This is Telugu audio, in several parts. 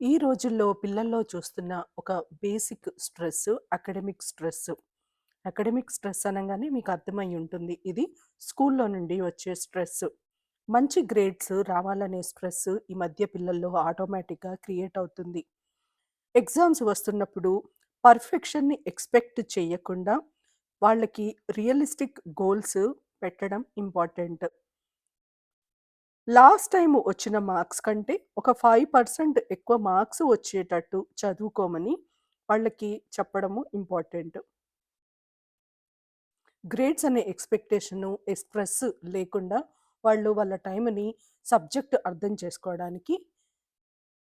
ఈ రోజుల్లో పిల్లల్లో చూస్తున్న ఒక basic stress academic stress. Academic stress అనంగానే మీకు అర్థమై ఉంటుంది. ఇది స్కూల్లో నుండి వచ్చే స్ట్రెస్. మంచి గ్రేడ్స్ రావాలనే స్ట్రెస్ ఈ మధ్య పిల్లల్లో ఆటోమేటిక్‌గా క్రియేట్ అవుతుంది. ఎగ్జామ్స్ వస్తున్నప్పుడు పర్ఫెక్షన్‌ని ఎక్స్‌పెక్ట్ చేయకుండా వాళ్ళకి రియలిస్టిక్ గోల్స్ పెట్టడం ఇంపార్టెంట్. లాస్ట్ టైమ్ వచ్చిన మార్క్స్ కంటే ఒక 5% ఎక్కువ మార్క్స్ వచ్చేటట్టు చదువుకోమని వాళ్ళకి చెప్పడము ఇంపార్టెంట్. గ్రేడ్స్ అనే ఎక్స్‌పెక్టేషను, స్ట్రెస్ లేకుండా వాళ్ళు వాళ్ళ టైంని సబ్జెక్ట్ అర్థం చేసుకోవడానికి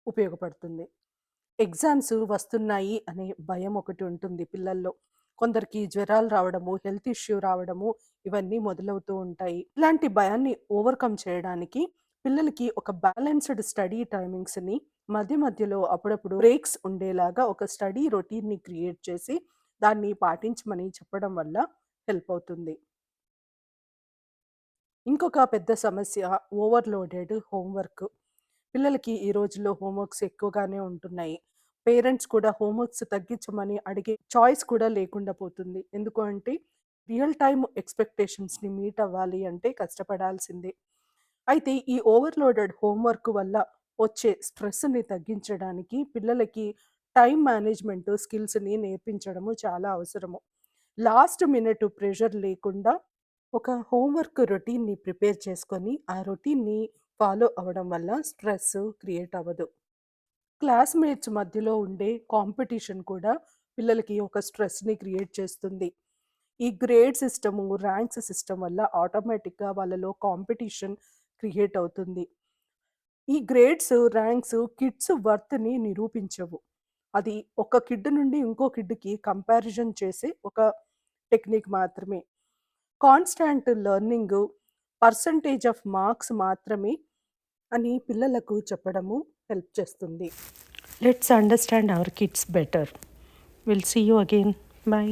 ఉపయోగపడుతుంది. ఎగ్జామ్స్ వస్తున్నాయి అనే భయం ఒకటి ఉంటుంది పిల్లల్లో. కొందరికి జ్వరాలు రావడము, హెల్త్ ఇష్యూ రావడము ఇవన్నీ మొదలవుతూ ఉంటాయి. ఇలాంటి భయాన్ని ఓవర్‌కమ్ చేయడానికి పిల్లలకి ఒక బ్యాలెన్స్‌డ్ స్టడీ టైమింగ్స్‌ని మధ్య మధ్యలో అప్పుడప్పుడు బ్రేక్స్ ఉండేలాగా ఒక స్టడీ రొటీన్‌ని క్రియేట్ చేసి దాన్ని పాటించమని చెప్పడం వల్ల హెల్ప్ అవుతుంది. ఇంకొక పెద్ద సమస్య ఓవర్‌లోడెడ్ హోంవర్క్. పిల్లలకి ఈ రోజుల్లో హోంవర్క్స్ ఎక్కువగానే ఉంటున్నాయి. పేరెంట్స్ కూడా హోంవర్క్స్ తగ్గించమని అడిగే చాయిస్ కూడా లేకుండా పోతుంది. ఎందుకు అంటే రియల్ టైమ్ ఎక్స్‌పెక్టేషన్స్‌ని మీట్ అవ్వాలి అంటే కష్టపడాల్సిందే. అయితే ఈ ఓవర్‌లోడెడ్ హోంవర్క్ వల్ల వచ్చే స్ట్రెస్‌ని తగ్గించడానికి పిల్లలకి టైమ్ మేనేజ్‌మెంట్ స్కిల్స్‌ని నేర్పించడము చాలా అవసరము. లాస్ట్ మినిట్ ప్రెషర్ లేకుండా ఒక హోంవర్క్ రొటీన్‌ని ప్రిపేర్ చేసుకొని, ఆ రొటీన్‌ని ఫాలో అవ్వడం వల్ల స్ట్రెస్ క్రియేట్ అవ్వదు. క్లాస్‌మేట్స్ మధ్యలో ఉండే కాంపిటీషన్ కూడా పిల్లలకి ఒక స్ట్రెస్‌ని క్రియేట్ చేస్తుంది. ఈ గ్రేడ్ సిస్టము, ర్యాంక్స్ సిస్టమ్ వల్ల ఆటోమేటిక్‌గా వాళ్ళలో కాంపిటీషన్ క్రియేట్ అవుతుంది. ఈ గ్రేడ్స్, ర్యాంక్స్ కిడ్స్ వర్త్‌ని నిరూపించవు. అది ఒక కిడ్ నుండి ఇంకో కిడ్‌కి కంపారిజన్ చేసే ఒక టెక్నిక్ మాత్రమే. Constant learning, percentage of marks మాత్రమే అని పిల్లలకు చెప్పడము హెల్ప్ చేస్తుంది. Let's understand our kids better. Will see you again. By.